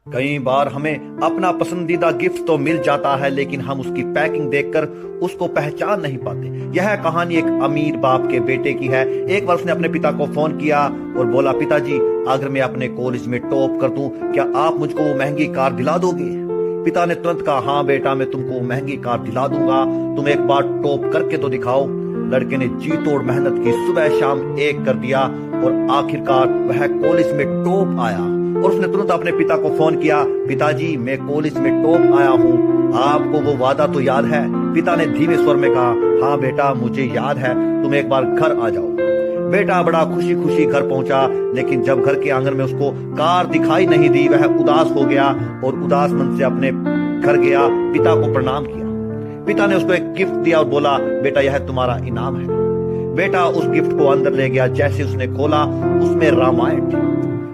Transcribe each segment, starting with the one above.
कई बार हमें अपना पसंदीदा गिफ्ट तो मिल जाता है, लेकिन हम उसकी पैकिंग देखकर उसको पहचान नहीं पाते। यह कहानी एक अमीर बाप के बेटे की है। एक बार उसने अपने पिता को फोन किया और बोला, पिताजी अगर मैं अपने कॉलेज में टॉप कर दूं, क्या आप मुझको वो महंगी कार दिला दोगे? पिता ने तुरंत कहा, हाँ बेटा, मैं तुमको महंगी कार दिला दूंगा, तुम एक बार टॉप करके तो दिखाओ। लड़के ने जी तोड़ मेहनत की, सुबह शाम एक कर दिया और आखिरकार वह कॉलेज में टॉप आया। और उसने तुरंत अपने पिता को फोन किया, पिताजी मैं कॉलेज में टॉप आया हूँ, आपको वो वादा तो याद है? पिता ने धीमे स्वर में कहा, हाँ बेटा मुझे याद है, तुम एक बार घर आ जाओ। बेटा बड़ा खुशी खुशी घर पहुंचा, लेकिन जब घर के आंगन में उसको कार दिखाई नहीं दी, वह उदास हो गया और उदास मन से अपने घर गया, पिता को प्रणाम किया। पिता ने उसको एक गिफ्ट दिया और बोला, बेटा यह तुम्हारा इनाम है। बेटा उस गिफ्ट को अंदर ले गया। जैसे उसने खोला, उसमें रामायण थी।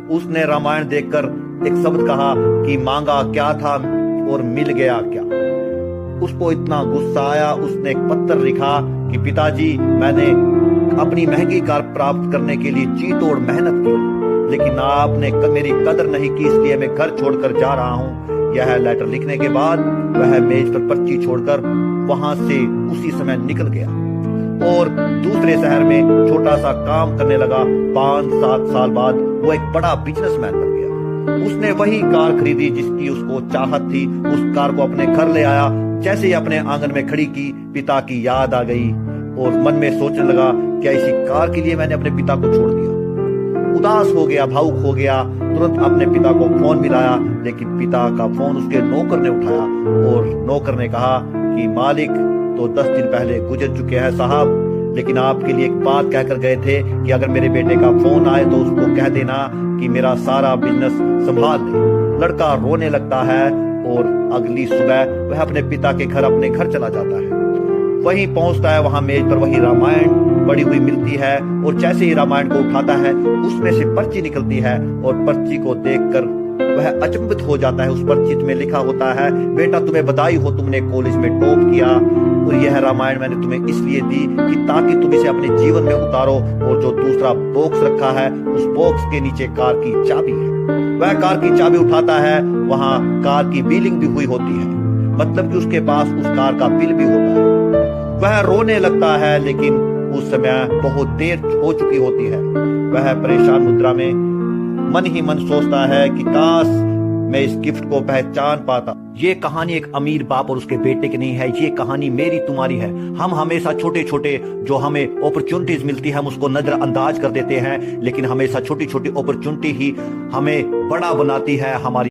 उसने रामायण देखकर एक शब्द कहा कि मांगा क्या था और मिल गया क्या। उसको इतना गुस्सा आया, उसने एक पत्र लिखा कि पिताजी मैंने अपनी महंगी कार प्राप्त करने के लिए जी तोड़ मेहनत की, लेकिन आपने मेरी कदर नहीं की, इसलिए मैं घर छोड़कर जा रहा हूँ। यह लेटर लिखने के बाद वह मेज पर पर्ची छोड़कर वहां से उसी समय निकल गया और दूसरे शहर में छोटा सा काम करने लगा। 5-7 साल बाद वो एक बड़ा बिजनेसमैन बन गया। उसने वही कार खरीदी जिसकी उसको चाहत थी। उस कार को अपने घर ले आया। जैसे ही अपने आंगन में खड़ी की, पिता की याद आ गई और मन में सोचने लगा, क्या इसी कार के लिए मैंने अपने पिता को छोड़ दिया? उदास हो गया, भावुक हो गया। तुरंत अपने पिता को फोन मिलाया, लेकिन पिता का फोन उसके नौकर ने उठाया और नौकर ने कहा कि मालिक तो 10 दिन पहले गुजर चुके हैं साहब, लेकिन आपके लिए एक बात कहकर गए थे कि अगर मेरे बेटे का फोन आए तो उसको कह देना कि मेरा सारा बिजनेस संभाल ले। लड़का रोने लगता है और अगली सुबह वह अपने पिता के घर अपने घर चला जाता है। वहीं पहुंचता है, वहां मेज पर वही रामायण पड़ी हुई मिलती है और जैसे ही रामायण को उठाता है, उसमें से पर्ची निकलती है और पर्ची को देखकर वह अचंभित हो जाता है। उस पर्ची में लिखा होता है, बेटा तुम्हें बधाई हो, तुमने कॉलेज में टॉप किया और यह रामायण मैंने तुम्हें इसलिए दी कि ताकि तुम इसे अपने जीवन में उतारो। और जो दूसरा बॉक्स रखा है, उस बॉक्स के नीचे कार की चाबी है। वह कार की चाबी उठाता है, वहां कार की बिलिंग भी हुई होती है, मतलब कि उसके पास उस कार का बिल भी होता है। वह रोने लगता है, लेकिन उस समय बहुत देर हो चुकी होती है। वह परेशान मुद्रा में मन ही मन सोचता है कि काश मैं इस गिफ्ट को पहचान पाता। ये कहानी एक अमीर बाप और उसके बेटे की नहीं है, ये कहानी मेरी तुम्हारी है। हम हमेशा छोटे छोटे जो हमें अपॉर्चुनिटीज मिलती है, हम उसको नजरअंदाज कर देते हैं, लेकिन हमेशा छोटी छोटी अपॉर्चुनिटी ही हमें बड़ा बनाती है। हमारी